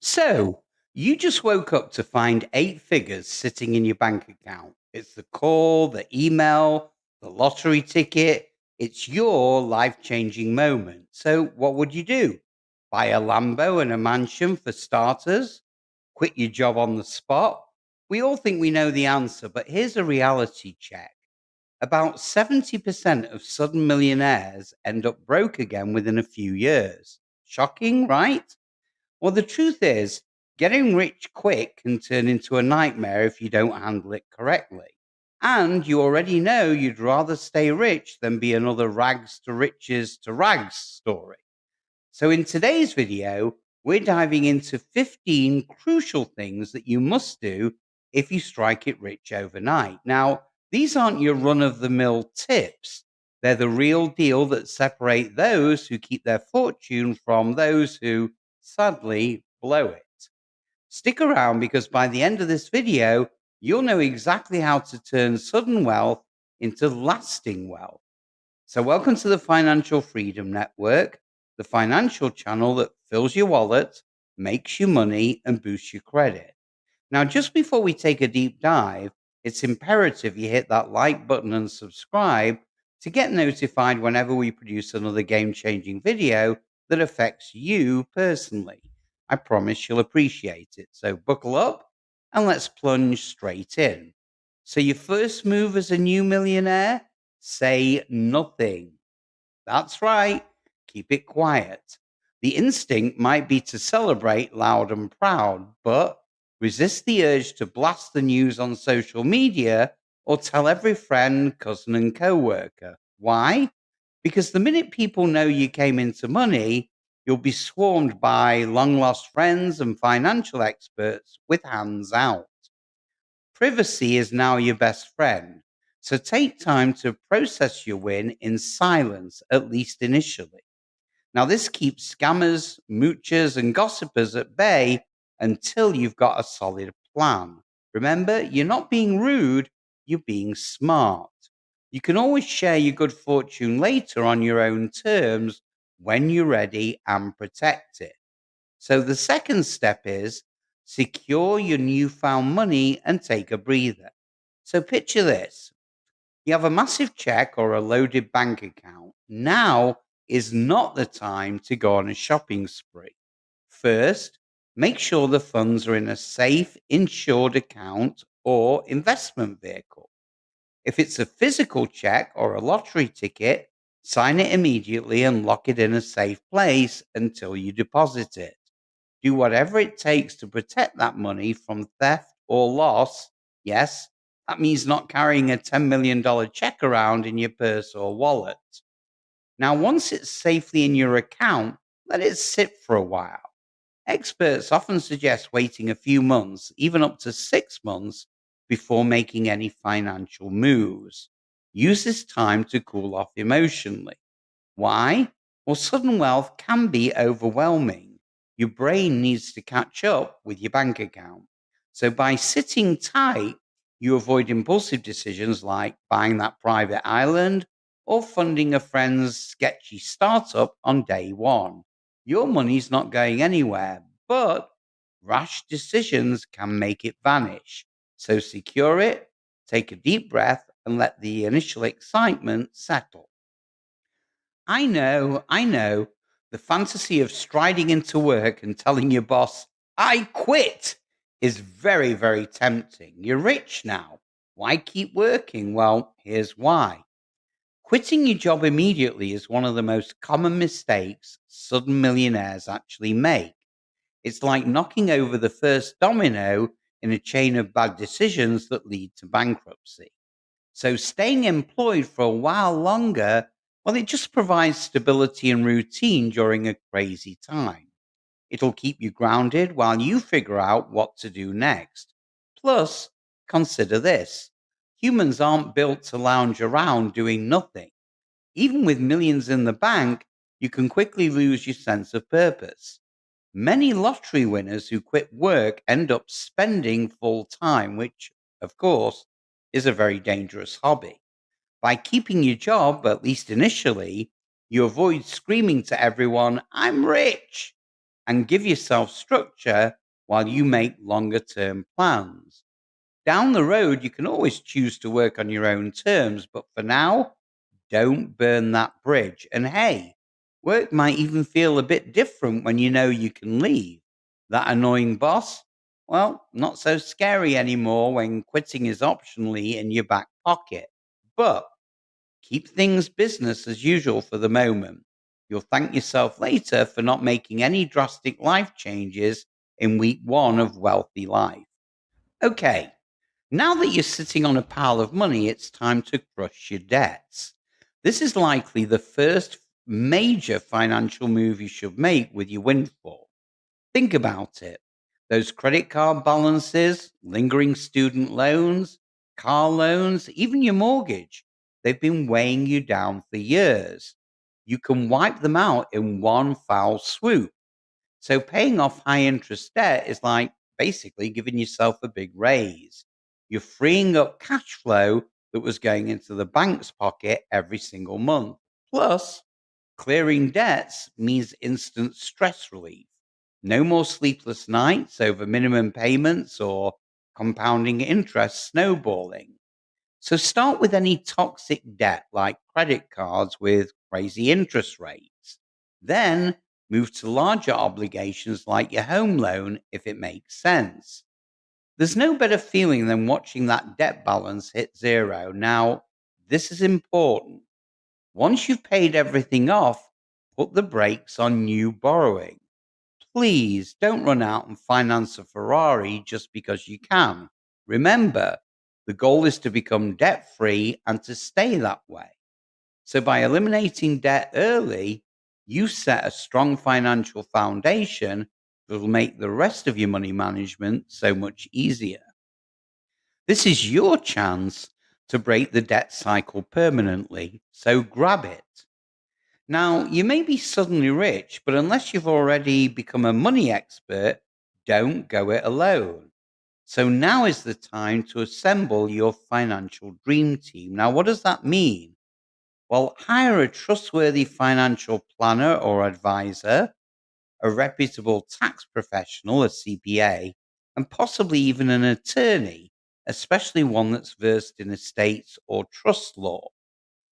So, you just woke up to find eight figures sitting in your bank account. It's the call, the email, the lottery ticket. It's your life changing moment. So, what would you do? Buy a Lambo and a mansion for starters? Quit your job on the spot? We all think we know the answer, but here's a reality check. About 70% of sudden millionaires end up broke again within a few years. Shocking, right? Well, the truth is, getting rich quick can turn into a nightmare if you don't handle it correctly. And you already know you'd rather stay rich than be another rags to riches to rags story. So, in today's video, we're diving into 15 crucial things that you must do if you strike it rich overnight. Now, these aren't your run of the mill tips, they're the real deal that separate those who keep their fortune from those who sadly blow it. Stick around because by the end of this video, you'll know exactly how to turn sudden wealth into lasting wealth. So, welcome to the Financial Freedom Network, the financial channel that fills your wallet, makes you money, and boosts your credit. Now, just before we take a deep dive, it's imperative you hit that like button and subscribe to get notified whenever we produce another game changing video that affects you personally. I promise you'll appreciate it. So, buckle up and let's plunge straight in. So, your first move as a new millionaire? Say nothing. That's right. Keep it quiet. The instinct might be to celebrate loud and proud, but resist the urge to blast the news on social media or tell every friend, cousin, and coworker. Why? Because the minute people know you came into money, you'll be swarmed by long lost friends and financial experts with hands out. Privacy is now your best friend. So take time to process your win in silence, at least initially. Now, this keeps scammers, moochers, and gossipers at bay until you've got a solid plan. Remember, you're not being rude, you're being smart. You can always share your good fortune later on your own terms when you're ready and protect it. So the second step is secure your newfound money and take a breather. So picture this. You have a massive check or a loaded bank account. Now is not the time to go on a shopping spree. First, make sure the funds are in a safe, insured account or investment vehicle. If it's a physical check or a lottery ticket, sign it immediately and lock it in a safe place until you deposit it. Do whatever it takes to protect that money from theft or loss. Yes, that means not carrying a $10 million check around in your purse or wallet. Now, once it's safely in your account, let it sit for a while. Experts often suggest waiting a few months, even up to 6 months, before making any financial moves. Use this time to cool off emotionally. Why? Well, sudden wealth can be overwhelming. Your brain needs to catch up with your bank account. So, by sitting tight, you avoid impulsive decisions like buying that private island or funding a friend's sketchy startup on day one. Your money's not going anywhere, but rash decisions can make it vanish. So, secure it, take a deep breath, and let the initial excitement settle. I know. The fantasy of striding into work and telling your boss, I quit, is very, very tempting. You're rich now. Why keep working? Well, here's why. Quitting your job immediately is one of the most common mistakes sudden millionaires actually make. It's like knocking over the first domino in a chain of bad decisions that lead to bankruptcy. So staying employed for a while longer, well, it just provides stability and routine during a crazy time. It'll keep you grounded while you figure out what to do next. Plus, consider this. Humans aren't built to lounge around doing nothing. Even with millions in the bank, you can quickly lose your sense of purpose. Many lottery winners who quit work end up spending full time, which, of course, is a very dangerous hobby. By keeping your job, at least initially, you avoid screaming to everyone, I'm rich. and give yourself structure while you make longer term plans. Down the road, you can always choose to work on your own terms, but for now, don't burn that bridge. And hey, work might even feel a bit different when you know you can leave. That annoying boss, well, not so scary anymore when quitting is optionally in your back pocket. But keep things business as usual for the moment. You'll thank yourself later for not making any drastic life changes in week one of wealthy life. Okay, now that you're sitting on a pile of money, it's time to crush your debts. This is likely the first major financial move you should make with your windfall. Think about it. Those credit card balances, lingering student loans, car loans, even your mortgage, they've been weighing you down for years. You can wipe them out in one foul swoop. So paying off high interest debt is like basically giving yourself a big raise. You're freeing up cash flow that was going into the bank's pocket every single month. Plus, clearing debts means instant stress relief. No more sleepless nights over minimum payments or compounding interest snowballing. So start with any toxic debt like credit cards with crazy interest rates. Then move to larger obligations like your home loan if it makes sense. There's no better feeling than watching that debt balance hit zero. Now, this is important. Once you've paid everything off, put the brakes on new borrowing. Please don't run out and finance a Ferrari just because you can. Remember, the goal is to become debt free and to stay that way. So, by eliminating debt early, you set a strong financial foundation that will make the rest of your money management so much easier. This is your chance to break the debt cycle permanently, so grab it. Now, you may be suddenly rich, but unless you've already become a money expert, don't go it alone. So now is the time to assemble your financial dream team. Now, what does that mean? Well, hire a trustworthy financial planner or advisor, a reputable tax professional, a CPA, and possibly even an attorney, especially one that's versed in estates or trust law.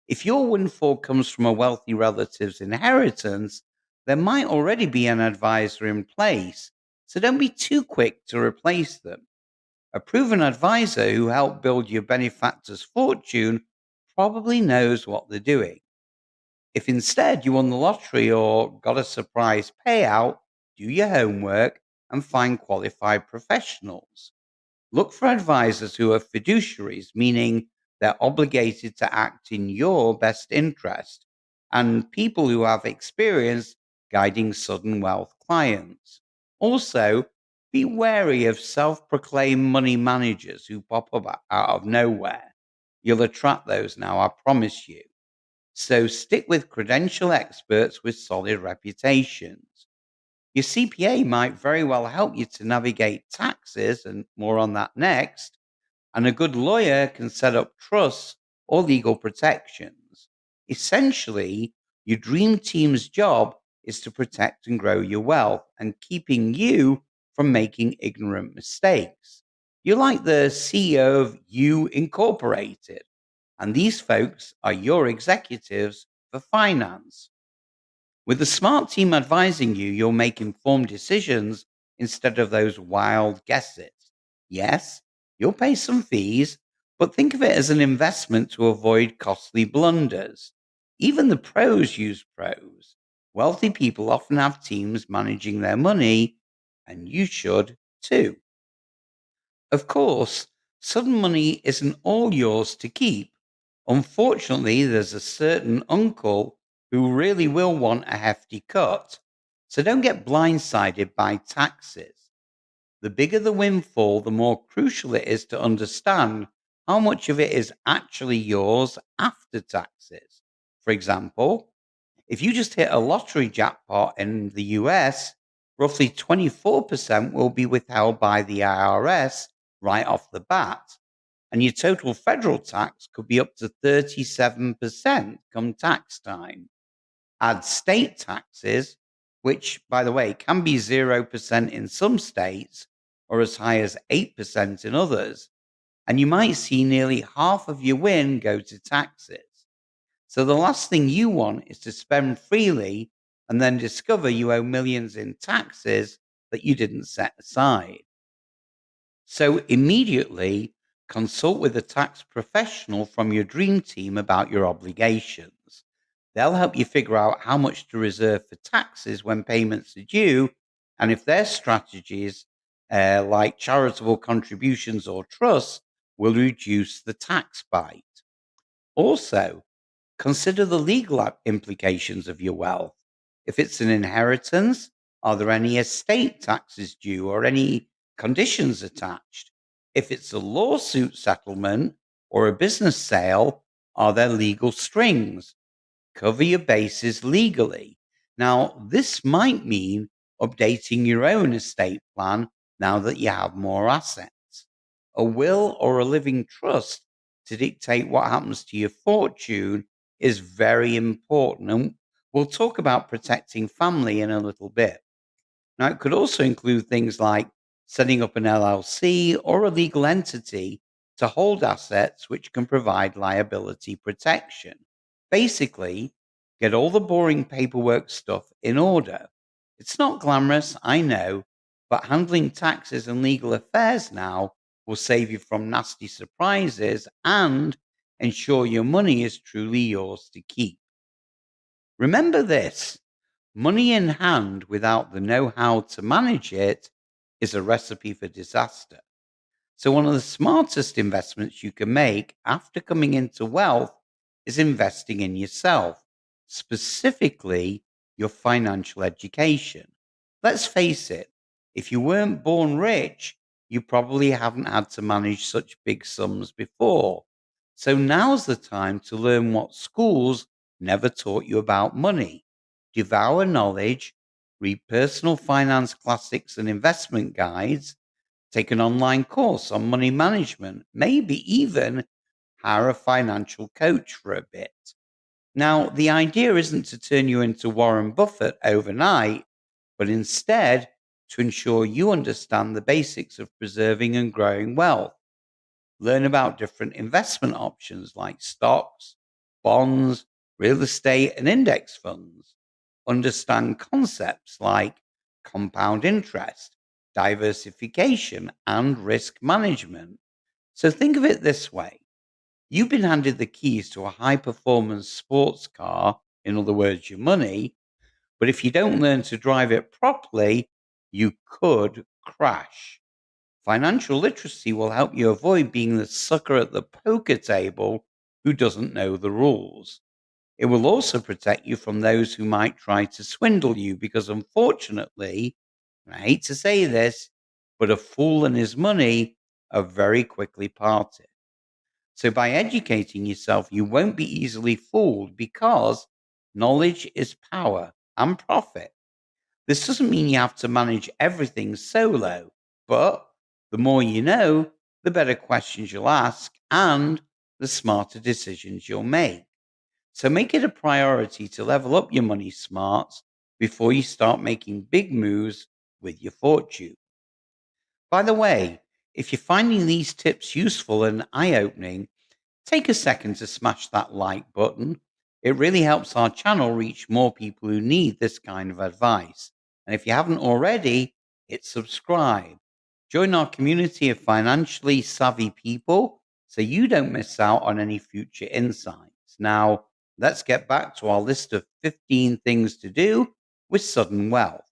If your windfall comes from a wealthy relative's inheritance, there might already be an advisor in place, so don't be too quick to replace them. A proven advisor who helped build your benefactor's fortune probably knows what they're doing. If instead you won the lottery or got a surprise payout, do your homework and find qualified professionals. Look for advisors who are fiduciaries, meaning they're obligated to act in your best interest, and people who have experience guiding sudden wealth clients. Also, be wary of self proclaimed money managers who pop up out of nowhere. You'll attract those now, I promise you. So stick with credential experts with solid reputations. Your CPA might very well help you to navigate taxes, and more on that next. And a good lawyer can set up trusts or legal protections. Essentially, your dream team's job is to protect and grow your wealth and keeping you from making ignorant mistakes. You're like the CEO of You Incorporated, and these folks are your executives for finance. With a smart team advising you, you'll make informed decisions instead of those wild guesses. Yes, you'll pay some fees, but think of it as an investment to avoid costly blunders. Even the pros use pros. Wealthy people often have teams managing their money, and you should too. Of course, sudden money isn't all yours to keep. Unfortunately, there's a certain uncle who really will want a hefty cut. So don't get blindsided by taxes. The bigger the windfall, the more crucial it is to understand how much of it is actually yours after taxes. For example, if you just hit a lottery jackpot in the US, roughly 24% will be withheld by the IRS right off the bat. And your total federal tax could be up to 37% come tax time. Add state taxes, which, by the way, can be 0% in some states or as high as 8% in others. And you might see nearly half of your win go to taxes. So the last thing you want is to spend freely and then discover you owe millions in taxes that you didn't set aside. So immediately consult with a tax professional from your dream team about your obligations. They'll help you figure out how much to reserve for taxes when payments are due, and if their strategies, like charitable contributions or trusts, will reduce the tax bite. Also, consider the legal implications of your wealth. If it's an inheritance, are there any estate taxes due or any conditions attached? If it's a lawsuit settlement or a business sale, are there legal strings? Cover your bases legally. Now, this might mean updating your own estate plan now that you have more assets. A will or a living trust to dictate what happens to your fortune is very important. And we'll talk about protecting family in a little bit. Now, it could also include things like setting up an LLC or a legal entity to hold assets which can provide liability protection. Basically, get all the boring paperwork stuff in order. It's not glamorous, I know, but handling taxes and legal affairs now will save you from nasty surprises and ensure your money is truly yours to keep. Remember this: money in hand without the know how to manage it is a recipe for disaster. So, one of the smartest investments you can make after coming into wealth is investing in yourself, specifically your financial education. Let's face it, if you weren't born rich, you probably haven't had to manage such big sums before. So, now's the time to learn what schools never taught you about money. Devour knowledge, read personal finance classics and investment guides, take an online course on money management, maybe even hire a financial coach for a bit. Now, the idea isn't to turn you into Warren Buffett overnight, but instead to ensure you understand the basics of preserving and growing wealth. Learn about different investment options like stocks, bonds, real estate, and index funds. Understand concepts like compound interest, diversification, and risk management. So think of it this way: you've been handed the keys to a high performance sports car, in other words, your money, but if you don't learn to drive it properly, you could crash. Financial literacy will help you avoid being the sucker at the poker table who doesn't know the rules. It will also protect you from those who might try to swindle you because, unfortunately, and I hate to say this, but a fool and his money are very quickly parted. So, by educating yourself, you won't be easily fooled because knowledge is power and profit. This doesn't mean you have to manage everything solo, but the more you know, the better questions you'll ask and the smarter decisions you'll make. So make it a priority to level up your money smarts before you start making big moves with your fortune. By the way, if you're finding these tips useful and eye opening, take a second to smash that like button. It really helps our channel reach more people who need this kind of advice. And if you haven't already, hit subscribe. Join our community of financially savvy people so you don't miss out on any future insights. Now, let's get back to our list of 15 things to do with sudden wealth.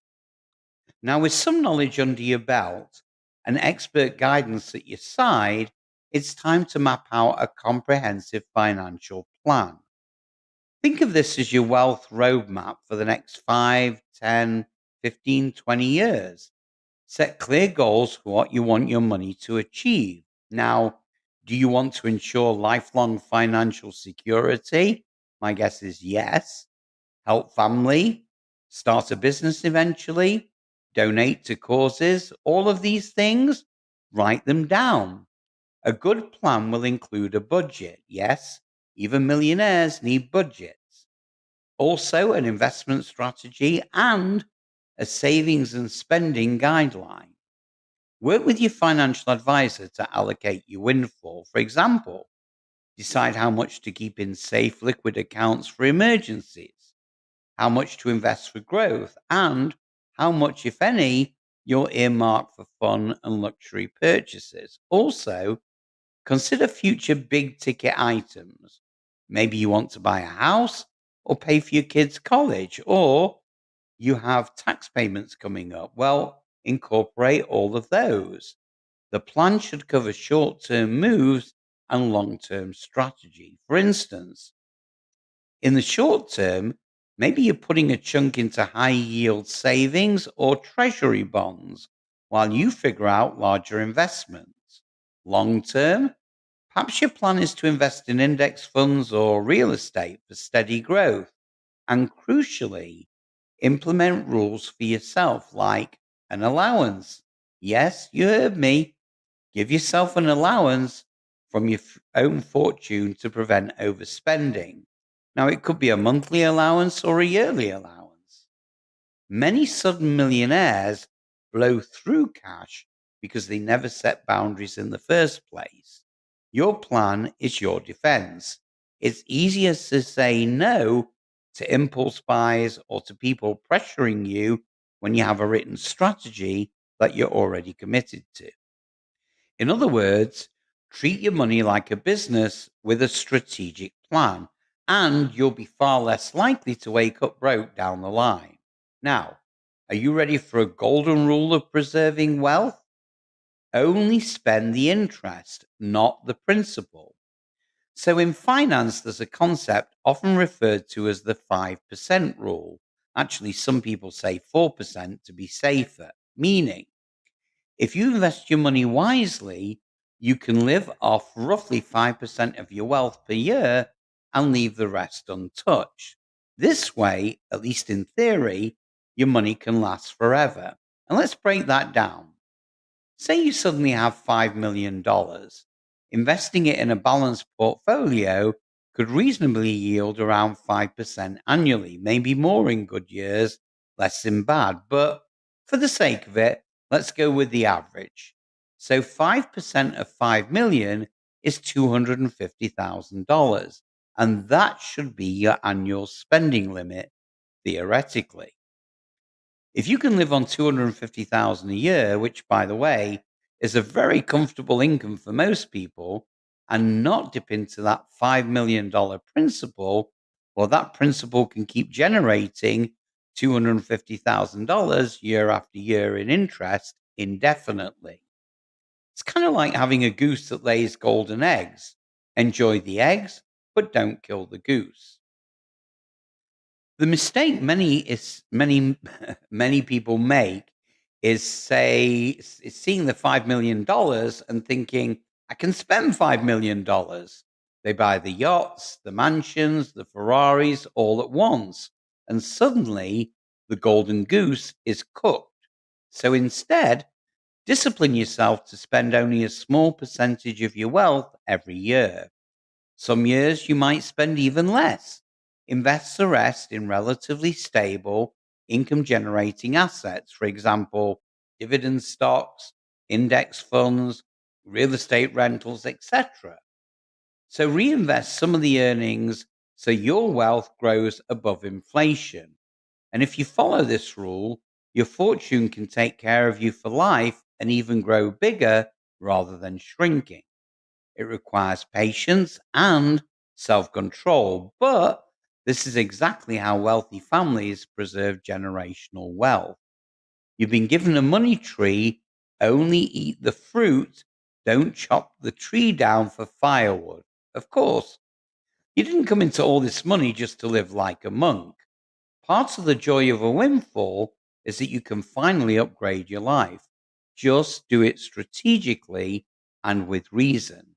Now, with some knowledge under your belt and expert guidance at your side, it's time to map out a comprehensive financial plan. Think of this as your wealth roadmap for the next 5, 10, 15, 20 years. Set clear goals for what you want your money to achieve. Now, do you want to ensure lifelong financial security? My guess is yes. Help family, start a business eventually, donate to causes, all of these things, write them down. A good plan will include a budget. Yes, even millionaires need budgets. Also, an investment strategy and a savings and spending guideline. Work with your financial advisor to allocate your windfall. For example, decide how much to keep in safe liquid accounts for emergencies, how much to invest for growth, and how much, if any, you'll earmark for fun and luxury purchases. Also, consider future big ticket items. Maybe you want to buy a house or pay for your kids' college, or you have tax payments coming up. Well, incorporate all of those. The plan should cover short term moves and long term strategy. For instance, in the short term, maybe you're putting a chunk into high yield savings or treasury bonds while you figure out larger investments. Long term, perhaps your plan is to invest in index funds or real estate for steady growth. And crucially, implement rules for yourself like an allowance. Yes, you heard me. Give yourself an allowance from your own fortune to prevent overspending. Now, it could be a monthly allowance or a yearly allowance. Many sudden millionaires blow through cash because they never set boundaries in the first place. Your plan is your defense. It's easier to say no to impulse buys or to people pressuring you when you have a written strategy that you're already committed to. In other words, treat your money like a business with a strategic plan, and you'll be far less likely to wake up broke down the line. Now, are you ready for a golden rule of preserving wealth? Only spend the interest, not the principal. So, in finance, there's a concept often referred to as the 5% rule. Actually, some people say 4% to be safer, meaning if you invest your money wisely, you can live off roughly 5% of your wealth per year and leave the rest untouched. This way, at least in theory, your money can last forever. And let's break that down. Say you suddenly have $5 million. Investing it in a balanced portfolio could reasonably yield around 5% annually, maybe more in good years, less in bad. But for the sake of it, let's go with the average. So 5% of 5 million is $250,000. And that should be your annual spending limit, theoretically. If you can live on 250,000 a year, which by the way is a very comfortable income for most people, and not dip into that $5 million principal, well, that principal can keep generating $250,000 year after year in interest indefinitely. It's kind of like having a goose that lays golden eggs. Enjoy the eggs, but don't kill the goose. The mistake many many people make is seeing the $5 million and thinking, "I can spend $5 million." They buy the yachts, the mansions, the Ferraris all at once, and suddenly the golden goose is cooked. So instead, discipline yourself to spend only a small percentage of your wealth every year. Some years you might spend even less. Invest the rest in relatively stable income generating assets, for example, dividend stocks, index funds, real estate rentals, etc. So reinvest some of the earnings so your wealth grows above inflation. And if you follow this rule, your fortune can take care of you for life and even grow bigger rather than shrinking. It requires patience and self control, but this is exactly how wealthy families preserve generational wealth. You've been given a money tree, only eat the fruit, don't chop the tree down for firewood. Of course, you didn't come into all this money just to live like a monk. Part of the joy of a windfall is that you can finally upgrade your life. Just do it strategically and with reason.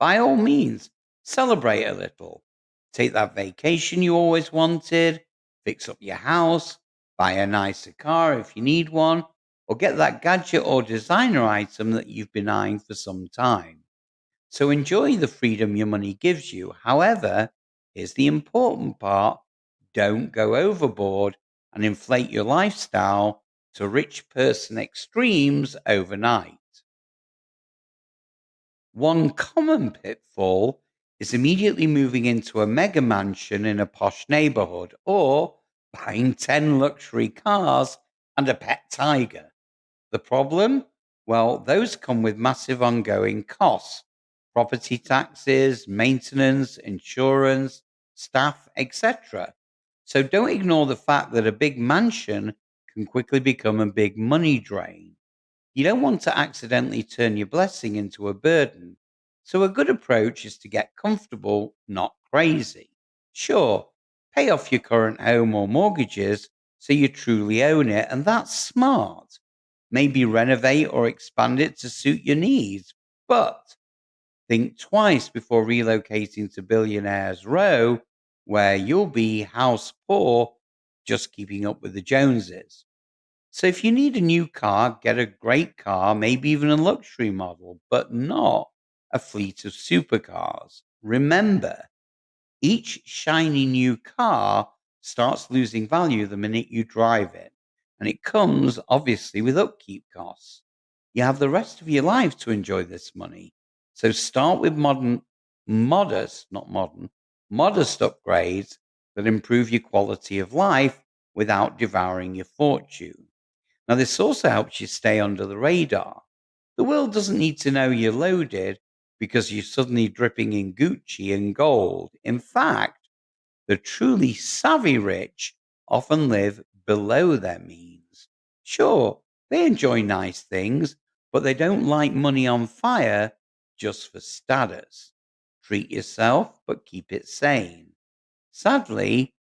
By all means, celebrate a little. Take that vacation you always wanted, fix up your house, buy a nicer car if you need one, or get that gadget or designer item that you've been eyeing for some time. So enjoy the freedom your money gives you. However, here's the important part: don't go overboard and inflate your lifestyle to rich person extremes overnight. One common pitfall is immediately moving into a mega mansion in a posh neighborhood or buying 10 luxury cars and a pet tiger. The problem? Well, those come with massive ongoing costs: property taxes, maintenance, insurance, staff, etc. So don't ignore the fact that a big mansion can quickly become a big money drain. You don't want to accidentally turn your blessing into a burden. So, a good approach is to get comfortable, not crazy. Sure, pay off your current home or mortgages so you truly own it, and that's smart. Maybe renovate or expand it to suit your needs, but think twice before relocating to Billionaires Row, where you'll be house poor just keeping up with the Joneses. So if you need a new car, get a great car, maybe even a luxury model, but not a fleet of supercars. Remember, each shiny new car starts losing value the minute you drive it. And it comes obviously with upkeep costs. You have the rest of your life to enjoy this money. So start with not modern, modest upgrades that improve your quality of life without devouring your fortune. Now, this also helps you stay under the radar. The world doesn't need to know you're loaded because you're suddenly dripping in Gucci and gold. In fact, the truly savvy rich often live below their means. Sure, they enjoy nice things, but they don't light money on fire just for status. Treat yourself, but keep it sane. Sadly,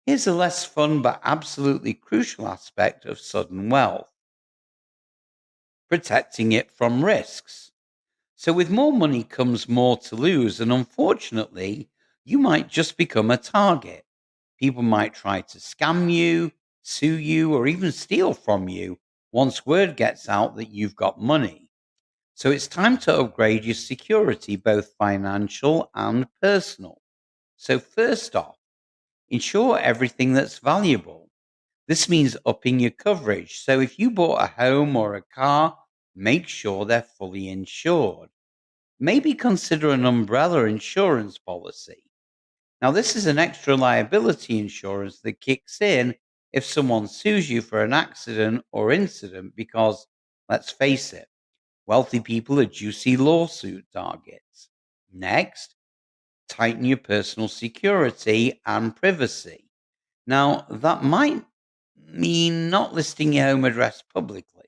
here's a less fun but absolutely crucial aspect of sudden wealth: protecting it from risks. So, with more money comes more to lose, and unfortunately, you might just become a target. People might try to scam you, sue you, or even steal from you once word gets out that you've got money. So, it's time to upgrade your security, both financial and personal. So, first off, insure everything that's valuable. This means upping your coverage. So, if you bought a home or a car, make sure they're fully insured. Maybe consider an umbrella insurance policy. Now, this is an extra liability insurance that kicks in if someone sues you for an accident or incident, because, let's face it, wealthy people are juicy lawsuit targets. Next, tighten your personal security and privacy. Now, that might mean not listing your home address publicly,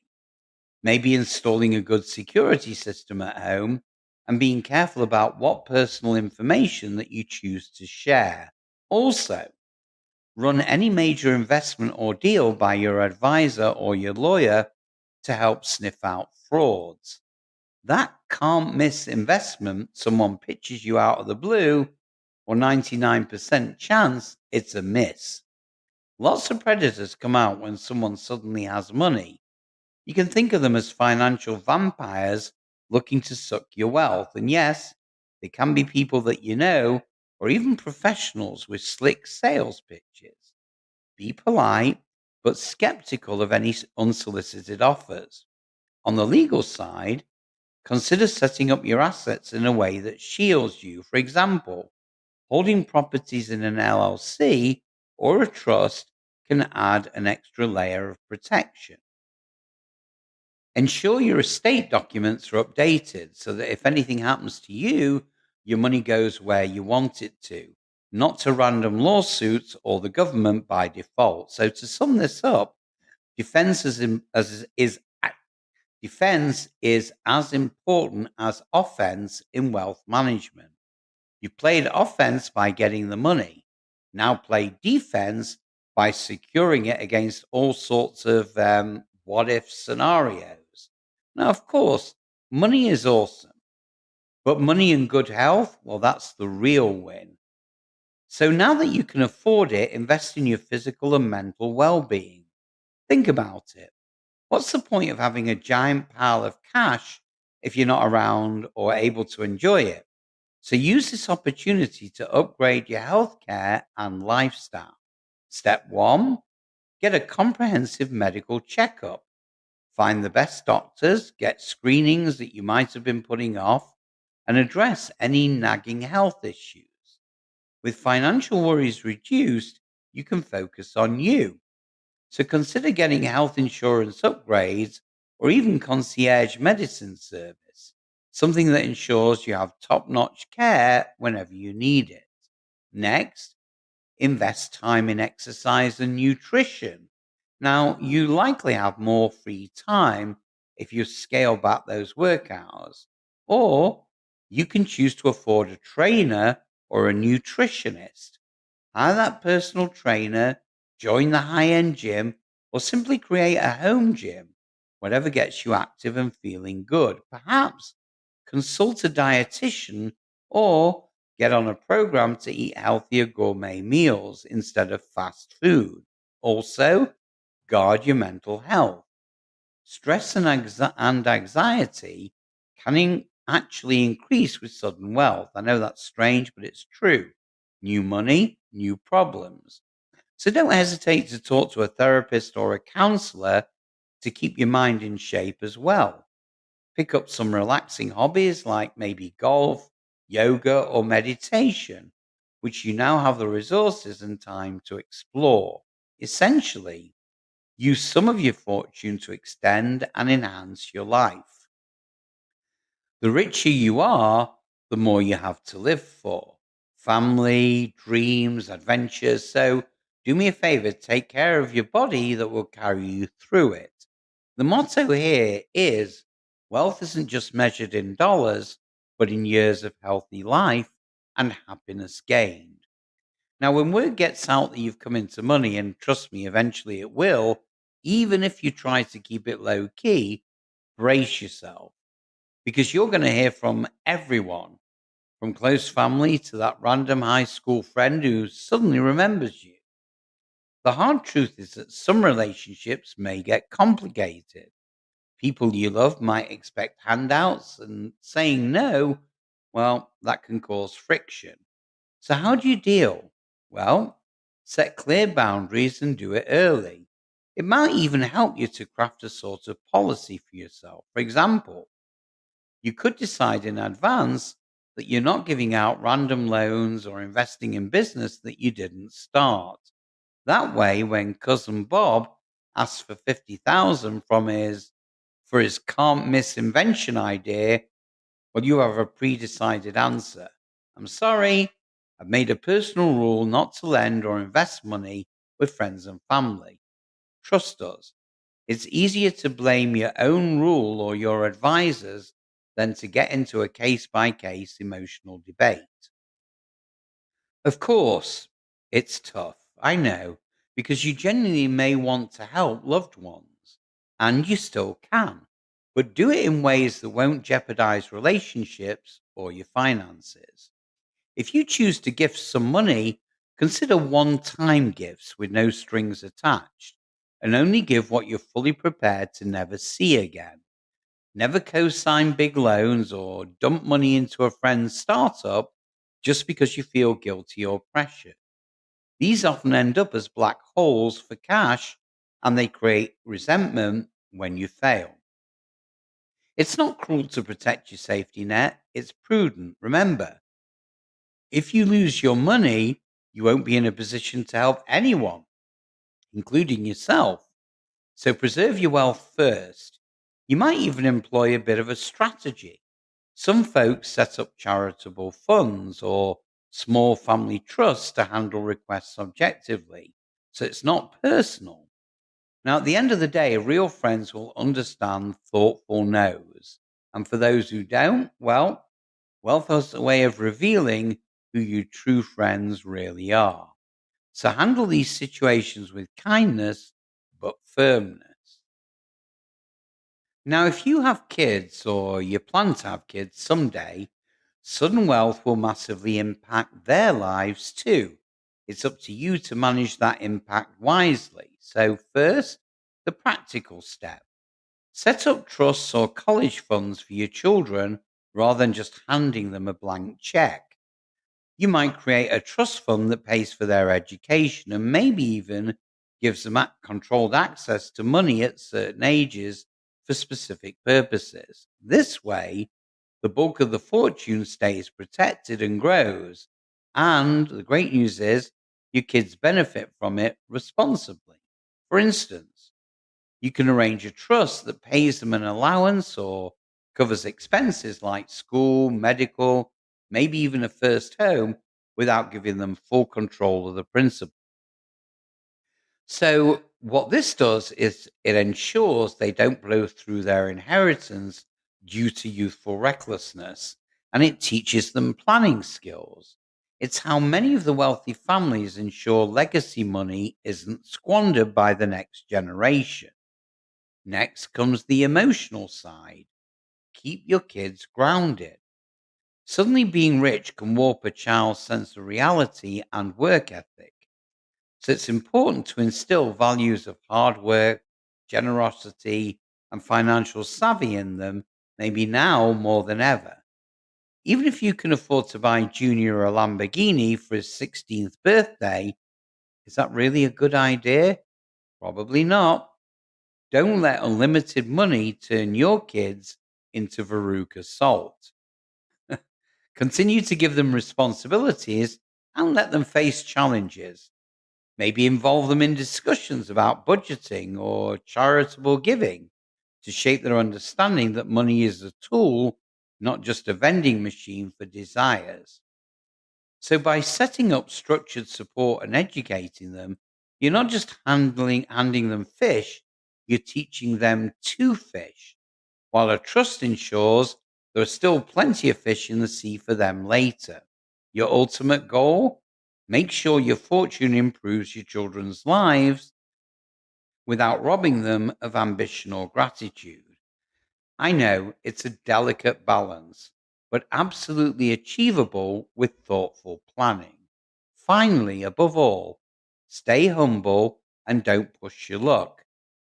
maybe installing a good security system at home, and being careful about what personal information that you choose to share. Also, run any major investment or deal by your advisor or your lawyer to help sniff out frauds. That can't miss investment someone pitches you out of the blue, or 99% chance it's a miss. Lots of predators come out when someone suddenly has money. You can think of them as financial vampires looking to suck your wealth. And yes, they can be people that you know, or even professionals with slick sales pitches. Be polite, but skeptical of any unsolicited offers. On the legal side, consider setting up your assets in a way that shields you. For example, holding properties in an LLC or a trust can add an extra layer of protection. Ensure your estate documents are updated so that if anything happens to you, your money goes where you want it to, not to random lawsuits or the government by default. So, to sum this up, defense is, im- as is a- defense is as important as offense in wealth management. You played offense by getting the money. Now play defense by securing it against all sorts of what if scenarios. Now, of course, money is awesome, but money and good health, well, that's the real win. So now that you can afford it, invest in your physical and mental well being. Think about it. What's the point of having a giant pile of cash if you're not around or able to enjoy it? So use this opportunity to upgrade your healthcare and lifestyle. Step one, Get a comprehensive medical checkup. Find the best doctors, get screenings that you might have been putting off, and address any nagging health issues. With financial worries reduced, you can focus on you. So consider getting health insurance upgrades or even concierge medicine service, something that ensures you have top notch care whenever you need it. Next, invest time in exercise and nutrition. Now, you likely have more free time if you scale back those work hours, or you can choose to afford a trainer or a nutritionist. Hire that personal trainer, join the high end gym, or simply create a home gym, whatever gets you active and feeling good. Perhaps consult a dietitian or get on a program to eat healthier gourmet meals instead of fast food. Also, guard your mental health. Stress and anxiety can actually increase with sudden wealth. I know that's strange, but it's true. New money, new problems. So don't hesitate to talk to a therapist or a counselor to keep your mind in shape as well. Pick up some relaxing hobbies like maybe golf, yoga, or meditation, which you now have the resources and time to explore. Essentially, use some of your fortune to extend and enhance your life. The richer you are, the more you have to live for. Family, dreams, adventures. So do me a favor, take care of your body that will carry you through it. The motto here is wealth isn't just measured in dollars, but in years of healthy life and happiness gained. Now, when word gets out that you've come into money, and trust me, eventually it will, even if you try to keep it low key, brace yourself because you're going to hear from everyone, from close family to that random high school friend who suddenly remembers you. The hard truth is that some relationships may get complicated. People you love might expect handouts, and saying no, well, that can cause friction. So, how do you deal? Well, set clear boundaries and do it early. It might even help you to craft a sort of policy for yourself. For example, you could decide in advance that you're not giving out random loans or investing in business that you didn't start. That way, when cousin Bob asks for 50,000 from his for his can't miss invention idea, well, you have a pre-decided answer. I'm sorry, I've made a personal rule not to lend or invest money with friends and family. Trust us. It's easier to blame your own rule or your advisors than to get into a case by case emotional debate. Of course, it's tough. I know, because you genuinely may want to help loved ones, and you still can, but do it in ways that won't jeopardize relationships or your finances. If you choose to gift some money, consider one time gifts with no strings attached, and only give what you're fully prepared to never see again. Never co sign big loans or dump money into a friend's startup just because you feel guilty or pressured. These often end up as black holes for cash and they create resentment when you fail. It's not cruel to protect your safety net, it's prudent. Remember, if you lose your money, you won't be in a position to help anyone, including yourself. So preserve your wealth first. You might even employ a bit of a strategy. Some folks set up charitable funds or small family trusts to handle requests objectively. So it's not personal. Now, at the end of the day, real friends will understand thoughtful no's. And for those who don't, well, wealth has a way of revealing who your true friends really are. So handle these situations with kindness but firmness. Now, if you have kids or you plan to have kids someday, sudden wealth will massively impact their lives too. It's up to you to manage that impact wisely. So, first, the practical step: set up trusts or college funds for your children rather than just handing them a blank check. You might create a trust fund that pays for their education and maybe even gives them controlled access to money at certain ages for specific purposes. This way, the bulk of the fortune stays protected and grows. And the great news is your kids benefit from it responsibly. For instance, you can arrange a trust that pays them an allowance or covers expenses like school, medical, maybe even a first home without giving them full control of the principal. So, what this does is it ensures they don't blow through their inheritance due to youthful recklessness, and it teaches them planning skills. It's how many of the wealthy families ensure legacy money isn't squandered by the next generation. Next comes the emotional side. Keep your kids grounded. Suddenly being rich can warp a child's sense of reality and work ethic. So it's important to instill values of hard work, generosity, and financial savvy in them, maybe now more than ever. Even if you can afford to buy Junior a Lamborghini for his 16th birthday, is that really a good idea? Probably not. Don't let unlimited money turn your kids into Veruca Salt. Continue to give them responsibilities and let them face challenges. Maybe involve them in discussions about budgeting or charitable giving to shape their understanding that money is a tool, not just a vending machine for desires. So, by setting up structured support and educating them, you're not just handing them fish, you're teaching them to fish. While a trust ensures there are still plenty of fish in the sea for them later. Your ultimate goal? Make sure your fortune improves your children's lives without robbing them of ambition or gratitude. I know it's a delicate balance, but absolutely achievable with thoughtful planning. Finally, above all, stay humble and don't push your luck.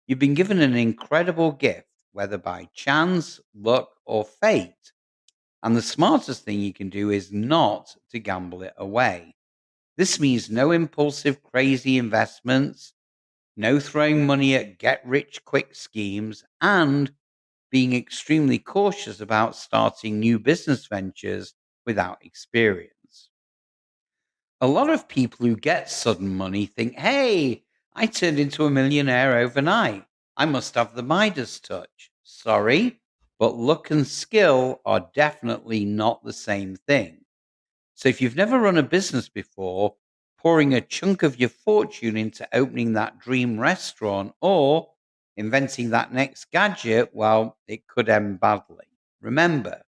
You've been given an incredible gift, whether by chance, luck, or fate. And the smartest thing you can do is not to gamble it away. This means no impulsive, crazy investments, no throwing money at get rich quick schemes, and being extremely cautious about starting new business ventures without experience. A lot of people who get sudden money think, hey, I turned into a millionaire overnight. I must have the Midas touch. Sorry, but luck and skill are definitely not the same thing. So if you've never run a business before, pouring a chunk of your fortune into opening that dream restaurant or inventing that next gadget, well, it could end badly. Remember,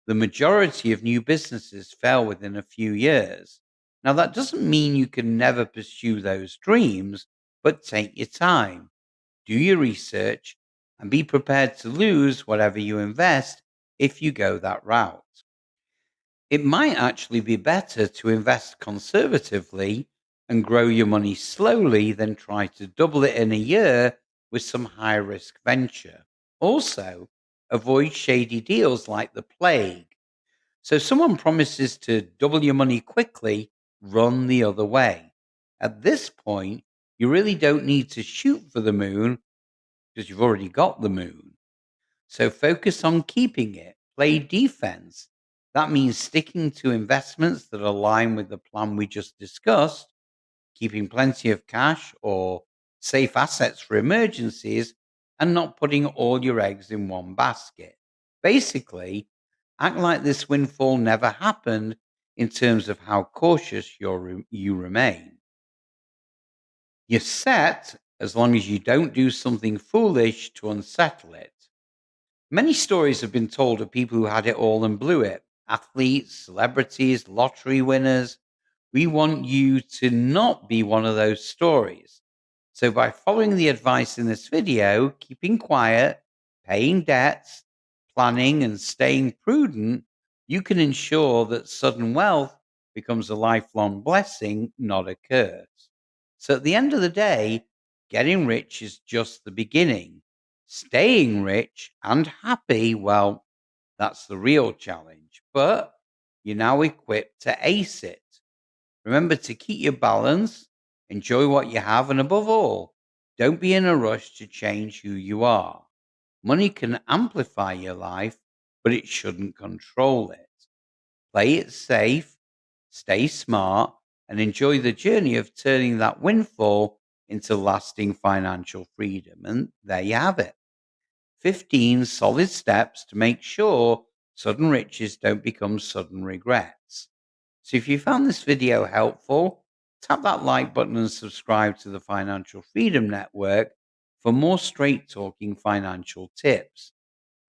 the majority of new businesses fail within a few years. Now, that doesn't mean you can never pursue those dreams, but take your time, do your research, and be prepared to lose whatever you invest if you go that route. It might actually be better to invest conservatively and grow your money slowly than try to double it in a year with some high risk venture. Also, avoid shady deals like the plague. So, if someone promises to double your money quickly, run the other way. At this point, you really don't need to shoot for the moon because you've already got the moon. So focus on keeping it. Play defense. That means sticking to investments that align with the plan we just discussed, keeping plenty of cash or safe assets for emergencies, and not putting all your eggs in one basket. Basically, act like this windfall never happened in terms of how cautious you remain. You're set as long as you don't do something foolish to unsettle it. Many stories have been told of people who had it all and blew it: athletes, celebrities, lottery winners. We want you to not be one of those stories. So, by following the advice in this video, keeping quiet, paying debts, planning, and staying prudent, you can ensure that sudden wealth becomes a lifelong blessing, not a curse. So, at the end of the day, getting rich is just the beginning. Staying rich and happy, well, that's the real challenge. But you're now equipped to ace it. Remember to keep your balance, Enjoy what you have, and above all, don't be in a rush to change who you are. Money can amplify your life, but it shouldn't control it. Play it safe, stay smart, and enjoy the journey of turning that windfall into lasting financial freedom. And there you have it, 15 solid steps to make sure sudden riches don't become sudden regrets. So if you found this video helpful, tap that like button and subscribe to the Financial Freedom Network for more straight talking financial tips.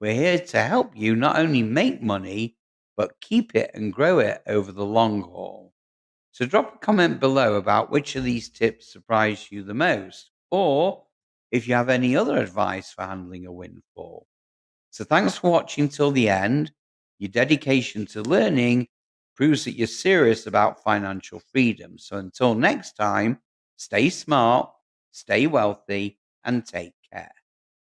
We're here to help you not only make money, but keep it and grow it over the long haul. So drop a comment below about which of these tips surprised you the most, or if you have any other advice for handling a windfall. So thanks for watching till the end. Your dedication to learning proves that you're serious about financial freedom. So until next time, stay smart, stay wealthy, and take